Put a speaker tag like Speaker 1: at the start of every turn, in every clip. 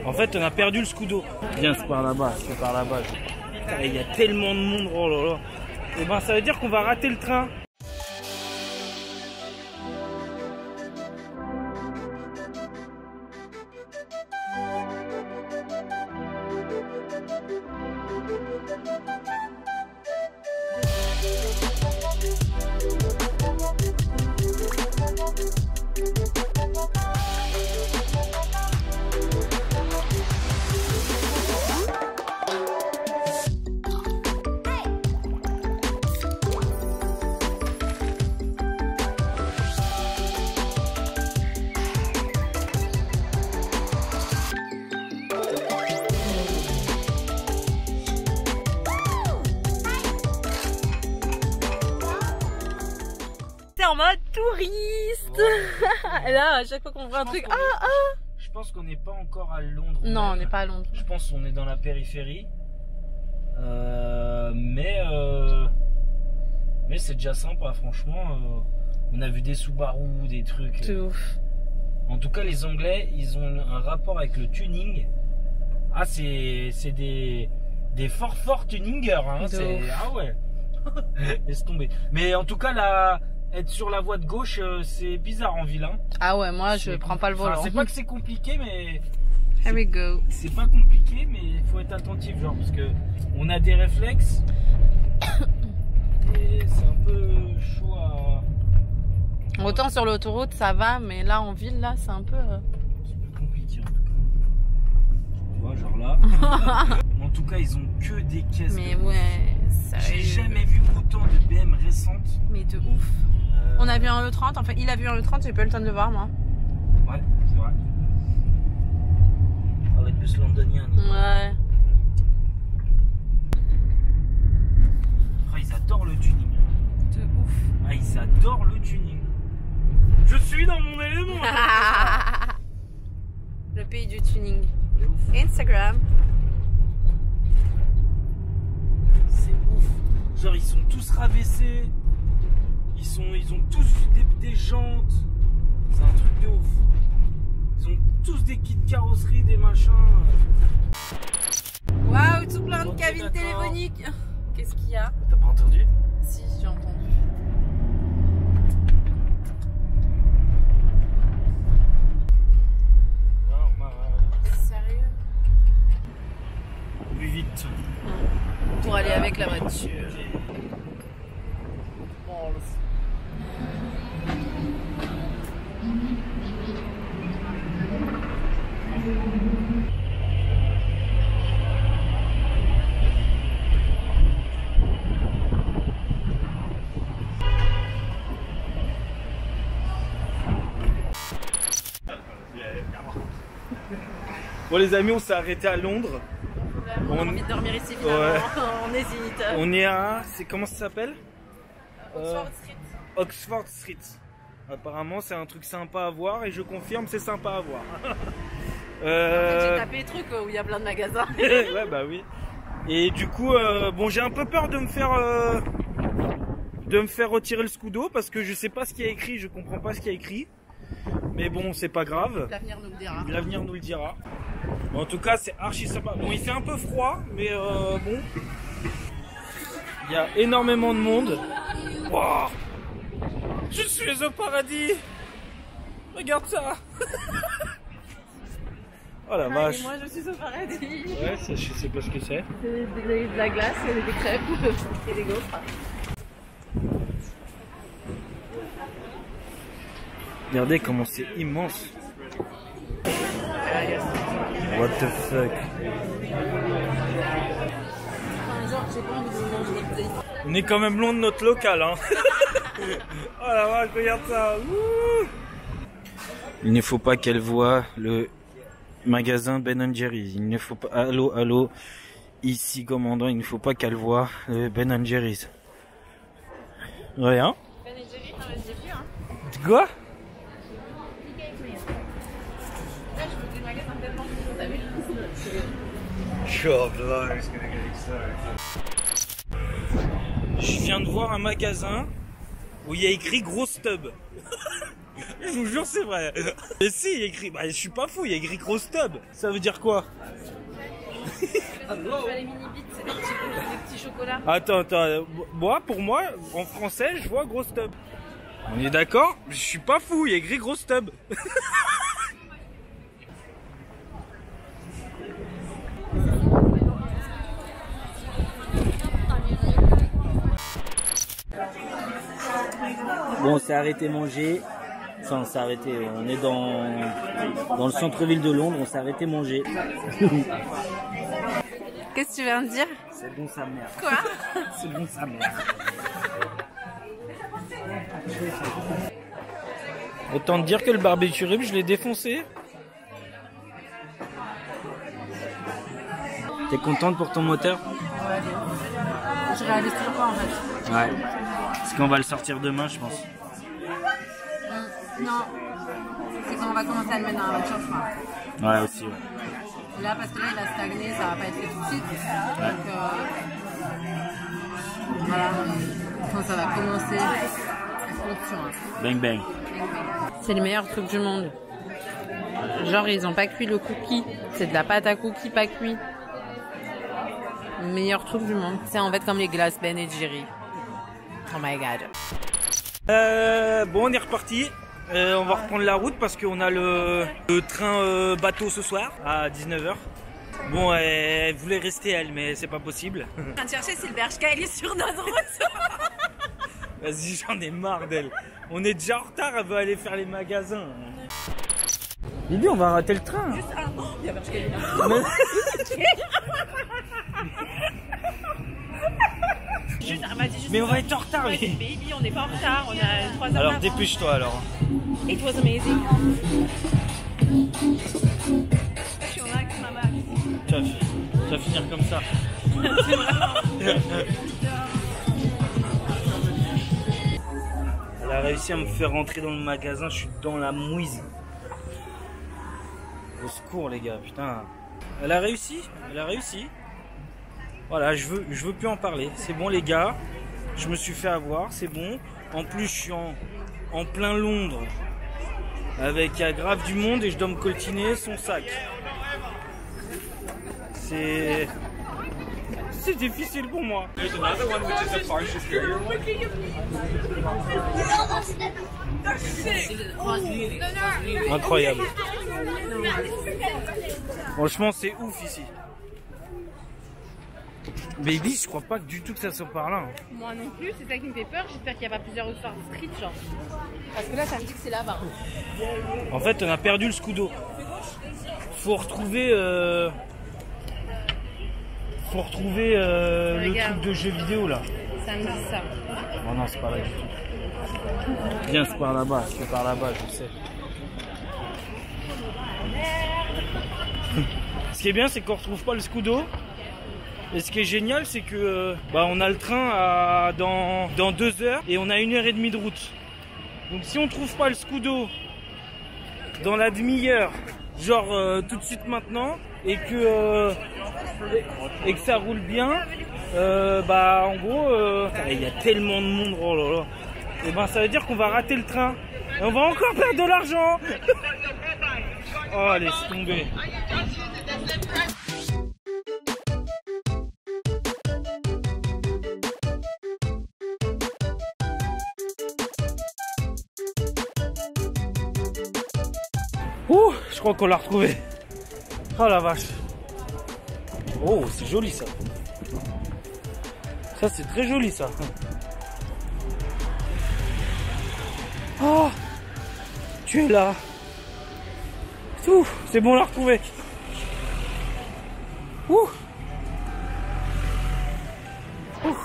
Speaker 1: En fait, on a perdu le Scudo. Viens, c'est par là-bas, c'est par là-bas. Il y a tellement de monde, oh là là. Et ben, ça veut dire qu'on va rater le train.
Speaker 2: En mode touriste. Et là, à chaque fois qu'on voit un truc,
Speaker 1: Je pense qu'on n'est pas encore à Londres.
Speaker 2: Non, on n'est pas à Londres.
Speaker 1: Je pense qu'on est dans la périphérie. Mais c'est déjà sympa, franchement. On a vu des Subaru, des trucs.
Speaker 2: C'est ouf.
Speaker 1: En tout cas, les Anglais, ils ont un rapport avec le tuning. Ah, c'est des forts tuningers. Hein. Ah ouais. Laisse tomber. Mais en tout cas, être sur la voie de gauche, c'est bizarre en ville. Hein.
Speaker 2: Ah ouais, moi je prends pas le volant.
Speaker 1: Enfin, c'est pas que c'est compliqué, mais
Speaker 2: here we go.
Speaker 1: C'est pas compliqué, mais il faut être attentif, genre, parce que on a des réflexes et c'est un peu chaud à.
Speaker 2: Autant sur l'autoroute ça va, mais là en ville, là c'est un peu.
Speaker 1: C'est plus compliqué en tout cas. Tu vois, genre là. En tout cas, ils ont que des caisses.
Speaker 2: Mais ouais,
Speaker 1: j'ai jamais vu autant de BM récentes.
Speaker 2: Mais de ouf. On a vu un E30, enfin il a vu un E30, j'ai pas eu le temps de le voir moi.
Speaker 1: Ouais, c'est vrai. Avec plus londonien.
Speaker 2: Ouais.
Speaker 1: Oh, ils adorent le tuning.
Speaker 2: De ouf.
Speaker 1: Ah, ils adorent le tuning. Je suis dans mon élément.
Speaker 2: Le pays du tuning. Instagram.
Speaker 1: C'est ouf. Genre ils sont tous rabaissés. Ils ont tous des jantes. C'est un truc de ouf. Ils ont tous des kits de carrosserie, des machins.
Speaker 2: Waouh, tout plein de cabines téléphoniques. Qu'est-ce qu'il y a?
Speaker 1: T'as pas entendu?
Speaker 2: Si, j'ai entendu. Sérieux?
Speaker 1: Plus vite.
Speaker 2: Pour aller avec la voiture.
Speaker 1: Bon les amis, on s'est arrêté à Londres.
Speaker 2: On a envie de dormir ici finalement. Ouais. On hésite.
Speaker 1: On est à... Comment ça s'appelle?
Speaker 2: Oxford Street.
Speaker 1: Oxford Street. Apparemment c'est un truc sympa à voir et je confirme c'est sympa à voir.
Speaker 2: En fait, j'ai tapé les trucs où il y a plein de magasins.
Speaker 1: Ouais bah oui. Et du coup bon j'ai un peu peur de me faire retirer le Scudo parce que je sais pas ce qu'il y a écrit, je comprends pas ce qu'il y a écrit. Mais bon c'est pas grave.
Speaker 2: L'avenir nous le dira.
Speaker 1: L'avenir nous le dira. En tout cas c'est archi sympa. Bon il fait un peu froid mais bon. Il y a énormément de monde. Wow. Je suis au paradis. Regarde ça. Oh la vache.
Speaker 2: Et moi je suis au paradis.
Speaker 1: Ouais, je sais pas ce que c'est.
Speaker 2: C'est de la glace, des crêpes et des gaufres.
Speaker 1: Regardez comment c'est immense. What the fuck. On est quand même loin de notre local hein. Oh la vache, regarde ça. Ouh. Il ne faut pas qu'elle voie le magasin Ben & Jerry's. Il ne faut pas... Allô, allô. Ici commandant, il ne faut pas qu'elle voie le Ben & Jerry's. Ouais hein.
Speaker 2: Ben & Jerry's, non mais j'ai vu hein.
Speaker 1: Quoi?
Speaker 2: Là je veux des magasins tellement chauds, t'as vu?
Speaker 1: Je viens de voir un magasin où il y a écrit gros stub. Je vous jure, c'est vrai. Et si, il y a écrit, bah, je suis pas fou, il y a écrit gros stub. Ça veut dire quoi?
Speaker 2: Les mini-bits, c'est des petits chocolats.
Speaker 1: Attends. Moi, pour moi, en français, je vois gros stub. On est d'accord? Je suis pas fou, il y a écrit gros stub.
Speaker 3: Bon, on s'est arrêté manger. Enfin, on s'est arrêté. On est dans le centre-ville de Londres. On s'est arrêté manger.
Speaker 2: Qu'est-ce que tu viens de dire?
Speaker 3: C'est bon sa mère.
Speaker 2: Quoi?
Speaker 3: C'est bon sa mère.
Speaker 1: Autant te dire que le barbecue rib, je l'ai défoncé.
Speaker 3: T'es contente pour ton moteur?
Speaker 2: Ouais. Je réalise toujours pas en fait.
Speaker 3: Ouais. Parce qu'on va le sortir demain, je pense.
Speaker 2: Non. C'est qu'on va commencer à le mettre dans la voiture, je crois.
Speaker 3: Ouais, aussi. Ouais.
Speaker 2: Là, parce que là, il a stagné, ça va pas être fait tout de suite.
Speaker 3: Ouais.
Speaker 2: Donc, voilà. Quand ça va commencer, attention. Hein.
Speaker 3: Bang bang.
Speaker 2: C'est le meilleur truc du monde. Genre, ils ont pas cuit le cookie. C'est de la pâte à cookie pas cuit. Le meilleur truc du monde. C'est en fait comme les glaces Ben et Jerry. Oh my god.
Speaker 1: Bon, on est reparti. On va reprendre la route parce qu'on a le train bateau ce soir à 19h. Bon, elle voulait rester elle, mais c'est pas possible.
Speaker 2: Je suis en train de chercher si le Bershka il est sur notre route.
Speaker 1: Vas-y, j'en ai marre d'elle. On est déjà en retard, elle veut aller faire les magasins. Lydie, on va rater le train.
Speaker 2: Juste un. Oh, il y a Bershka il est là. Juste, vas-y, juste
Speaker 1: Mais on va être en retard,
Speaker 2: ouais,
Speaker 1: oui.
Speaker 2: baby, on n'est pas en retard, on a 3 heures.
Speaker 1: Alors
Speaker 2: d'avance.
Speaker 1: dépêche-toi alors.
Speaker 2: It was amazing. Je suis en axe, ma base.
Speaker 1: Tu vas finir comme ça.
Speaker 2: C'est vraiment.
Speaker 1: Elle a réussi à me faire rentrer dans le magasin, je suis dans la mouise. Au secours les gars, putain. Elle a réussi. Voilà, je veux plus en parler. C'est bon les gars, je me suis fait avoir, c'est bon. En plus je suis en plein Londres avec grave du monde et je dois me coltiner son sac. C'est difficile pour moi. Incroyable. Franchement c'est ouf ici. Baby, je crois pas du tout que ça soit par là.
Speaker 2: Moi non plus, c'est ça qui me fait peur. J'espère qu'il n'y a pas plusieurs Oxford Street, genre. Parce que là, ça me dit que c'est là-bas.
Speaker 1: En fait, on a perdu le scudo. Faut retrouver le truc de jeu vidéo là.
Speaker 2: Ça me dit ça.
Speaker 1: Oh non, c'est pas là du tout. Viens, c'est par là-bas, c'est par là-bas, je sais. Ce qui est bien, c'est qu'on retrouve pas le scudo. Et ce qui est génial, c'est que on a le train dans 2 heures et on a 1h30 de route. Donc si on trouve pas le scudo dans la demi-heure, genre tout de suite maintenant, et que ça roule bien, en gros, il y a tellement de monde, oh là là. Et ça veut dire qu'on va rater le train. Et on va encore perdre de l'argent. Oh, laisse tomber. Ouh, je crois qu'on l'a retrouvé. Oh la vache. Oh, c'est joli ça. Ça, c'est très joli ça. Oh, tu es là. Ouh, c'est bon, on l'a retrouvé. Ouh. Ouh.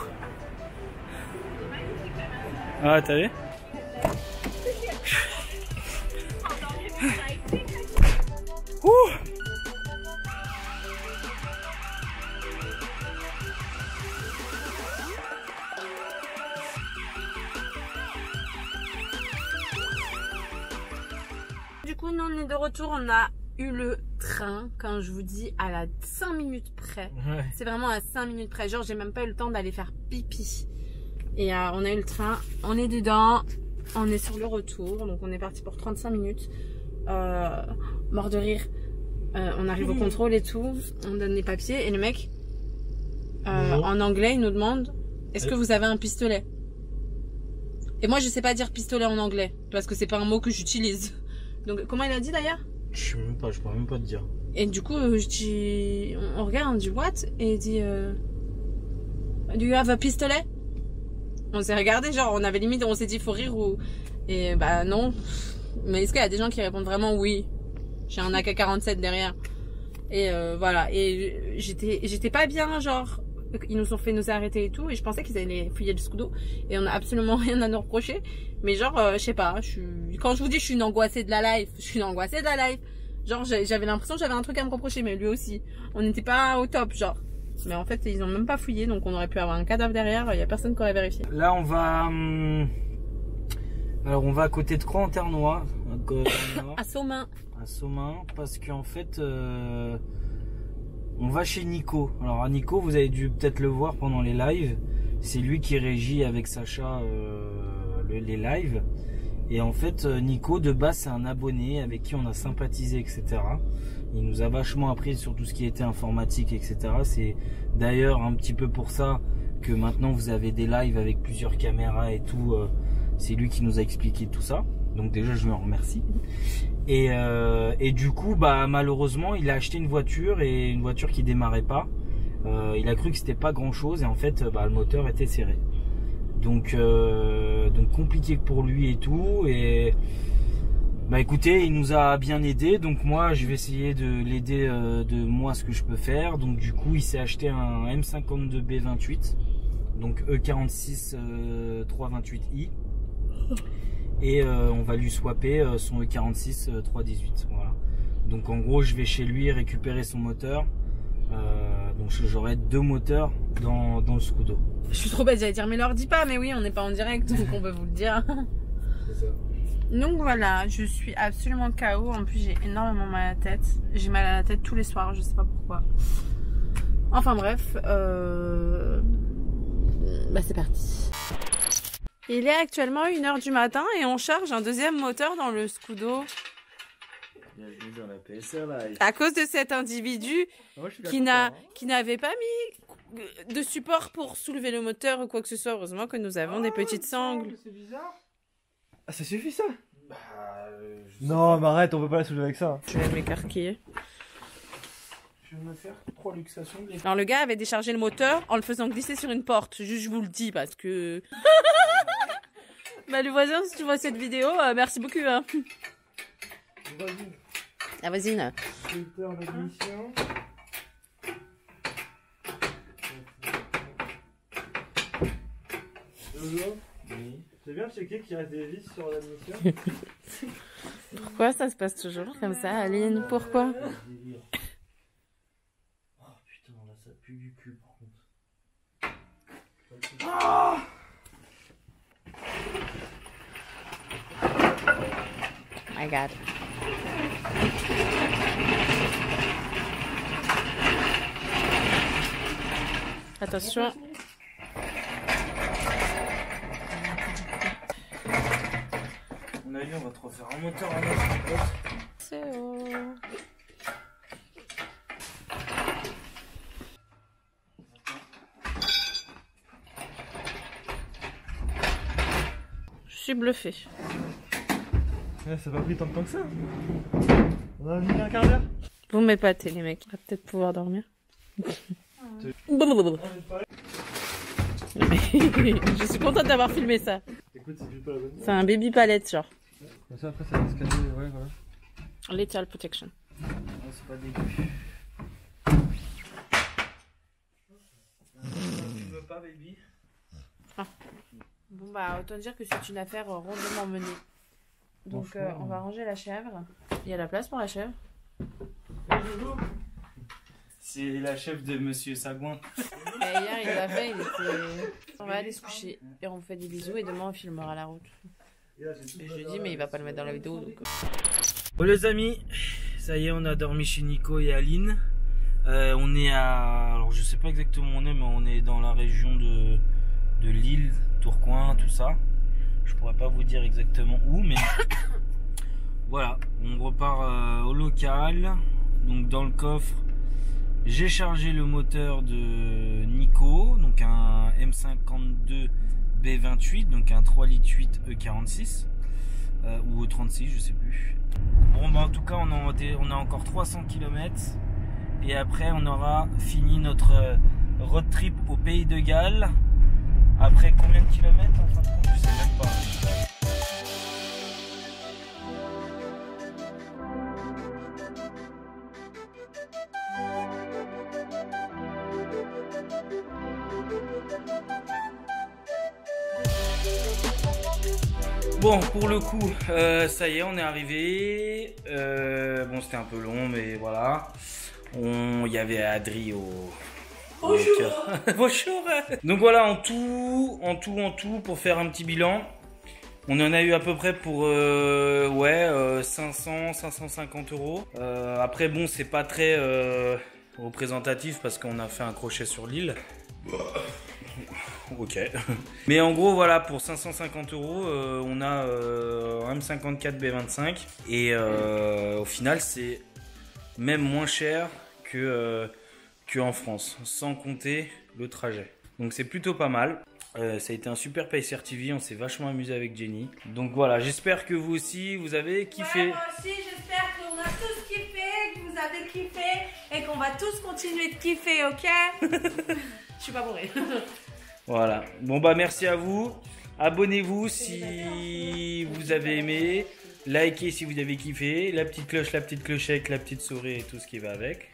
Speaker 1: Ah, t'as vu? Ouh.
Speaker 2: Du coup, nous on est de retour, on a eu le train, quand je vous dis à la 5 minutes près.
Speaker 1: Ouais.
Speaker 2: C'est vraiment à 5 minutes près, genre j'ai même pas eu le temps d'aller faire pipi. Et on a eu le train, on est dedans, On est sur le retour, donc on est parti pour 35 minutes. Mort de rire. On arrive au contrôle et tout. On donne les papiers et le mec, en anglais, il nous demande est-ce que vous avez un pistolet? Et moi, je sais pas dire pistolet en anglais parce que c'est pas un mot que j'utilise. Donc, comment il a dit d'ailleurs?
Speaker 1: Je sais même pas, je pourrais même pas te dire.
Speaker 2: Et du coup, je dis, on regarde, on dit what? Et il dit do you have a pistolet? On s'est regardé, genre, on avait limite, on s'est dit faut rire ou. Et bah non. Mais est-ce qu'il y a des gens qui répondent vraiment oui? J'ai un AK-47 derrière. Et voilà. Et j'étais pas bien, genre. Ils nous ont fait nous arrêter et tout. Et je pensais qu'ils allaient fouiller le scudo. Et on a absolument rien à nous reprocher. Mais genre, je sais pas. Quand je vous dis je suis une angoissée de la life, je suis une angoissée de la life. Genre, j'avais l'impression que j'avais un truc à me reprocher. Mais lui aussi. On n'était pas au top, genre. Mais en fait, ils ont même pas fouillé. Donc on aurait pu avoir un cadavre derrière. Il y a personne qui aurait vérifié.
Speaker 1: Là, on va... Alors, on va à côté de Croix en Ternois.
Speaker 2: À Somain.
Speaker 1: À Somain. Parce qu'en fait... on va chez Nico. Alors à Nico, vous avez dû peut-être le voir pendant les lives. C'est lui qui régit avec Sacha les lives. Et en fait, Nico, de base, c'est un abonné avec qui on a sympathisé, etc. Il nous a vachement appris sur tout ce qui était informatique, etc. C'est d'ailleurs un petit peu pour ça que maintenant vous avez des lives avec plusieurs caméras et tout. C'est lui qui nous a expliqué tout ça. Donc déjà, je lui en remercie. Et du coup, bah malheureusement, il a acheté une voiture et une voiture qui démarrait pas. Il a cru que c'était pas grand chose et en fait, bah, le moteur était serré. Donc compliqué pour lui et tout. Et bah écoutez, il nous a bien aidé. Donc moi, je vais essayer de l'aider de moi ce que je peux faire. Donc du coup, il s'est acheté un M52B28, donc E46 328i. Et on va lui swapper son E46 318. Voilà. Donc en gros, je vais chez lui récupérer son moteur. Donc j'aurai 2 moteurs dans le Scudo.
Speaker 2: Je suis trop bête, j'allais dire mais leur dis pas, mais oui, on n'est pas en direct, donc on peut vous le dire.
Speaker 1: C'est ça.
Speaker 2: Donc voilà, je suis absolument KO. En plus, j'ai énormément mal à la tête. J'ai mal à la tête tous les soirs, je sais pas pourquoi. Enfin bref, bah c'est parti. Il est actuellement 1h du matin et on charge un deuxième moteur dans le Scudo.
Speaker 3: Bienvenue dans la PSR Live.
Speaker 2: À cause de cet individu qui n'avait pas mis de support pour soulever le moteur ou quoi que ce soit. Heureusement que nous avons des petites sangles.
Speaker 4: C'est bizarre. Ah, ça suffit ça?
Speaker 1: Bah,
Speaker 4: Non, mais arrête, on peut pas la soulever avec ça.
Speaker 2: Je vais m'écarquiller.
Speaker 1: Je vais me faire 3 luxations.
Speaker 2: Alors le gars avait déchargé le moteur en le faisant glisser sur une porte. Je vous le dis parce que... Bah le voisin, si tu vois cette vidéo, merci beaucoup. Hein.
Speaker 4: Vas-y.
Speaker 2: Ah vas-y.
Speaker 4: Filtre d'admission. Jojo.
Speaker 1: Oui.
Speaker 4: J'ai bien checké qu'il reste des vis sur l'admission.
Speaker 2: Pourquoi ça se passe toujours comme ça, Aline? Pourquoi?
Speaker 1: Oh putain, là ça pue du cul par contre. Ah!
Speaker 2: My God. Attention.
Speaker 1: On a vu, on va te refaire un moteur à notre pote.
Speaker 2: C'est haut. Je suis bluffée.
Speaker 4: Ouais, ça n'a pas pris tant de temps que ça. On a mis un quart d'heure.
Speaker 2: Vous m'épatez les mecs. On va peut-être pouvoir dormir. Je suis contente d'avoir filmé ça.
Speaker 4: Écoute, c'est juste pas la bonne.
Speaker 2: C'est un baby palette genre.
Speaker 4: Comme ça, après, ça va se caser. Ouais, voilà.
Speaker 2: Lethal protection.
Speaker 1: Oh, c'est pas dégueu. Tu veux pas, baby?
Speaker 2: Bon bah autant dire que c'est une affaire rondement menée. Donc on va ranger la chèvre. Il y a la place pour la chèvre.
Speaker 1: C'est la chef de Monsieur Sagouin.
Speaker 2: Et hier il l'a fait, il était... On va aller se coucher et on fait des bisous et demain on filmera la route. Et je lui dis mais il va pas le mettre dans la vidéo donc...
Speaker 1: Bon les amis, ça y est, on a dormi chez Nico et Aline. On est à... Alors je sais pas exactement où on est, mais on est dans la région de Lille, Tourcoing, tout ça. Je pourrais pas vous dire exactement où, mais voilà, on repart au local. Donc dans le coffre, j'ai chargé le moteur de Nico, donc un M52 B28, donc un 3 litres 8 E46 ou E36, je sais plus. Bon, bah en tout cas, on a encore 300 km et après on aura fini notre road trip au pays de Galles. Après combien de kilomètres en fin de compte, je sais même pas. Bon, pour le coup, ça y est, on est arrivé. Bon, c'était un peu long, mais voilà. Il y avait Adri au...
Speaker 2: Bonjour.
Speaker 1: Bonjour. Donc voilà, en tout, pour faire un petit bilan, on en a eu à peu près pour 500-550 euros. Après, bon, c'est pas très représentatif parce qu'on a fait un crochet sur l'île. Ok. Mais en gros, voilà, pour 550 euros, on a un M54 B25. Et au final, c'est même moins cher que en France, sans compter le trajet. Donc c'est plutôt pas mal. Ça a été un super Pacer TV, on s'est vachement amusé avec Jenny. Donc voilà, j'espère que vous aussi, vous avez kiffé.
Speaker 2: Ouais, moi aussi, j'espère qu'on a tous kiffé, que vous avez kiffé et qu'on va tous continuer de kiffer, ok? Je suis pas bourrée.
Speaker 1: Voilà. Bon bah merci à vous. Abonnez-vous si vous avez aimé. Likez si vous avez kiffé. La petite cloche avec la petite souris et tout ce qui va avec.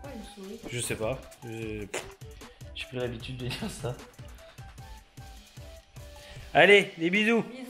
Speaker 2: Quoi, une souris?
Speaker 1: Je sais pas. J'ai plus l'habitude de dire ça. Allez, des bisous.
Speaker 2: Bisous.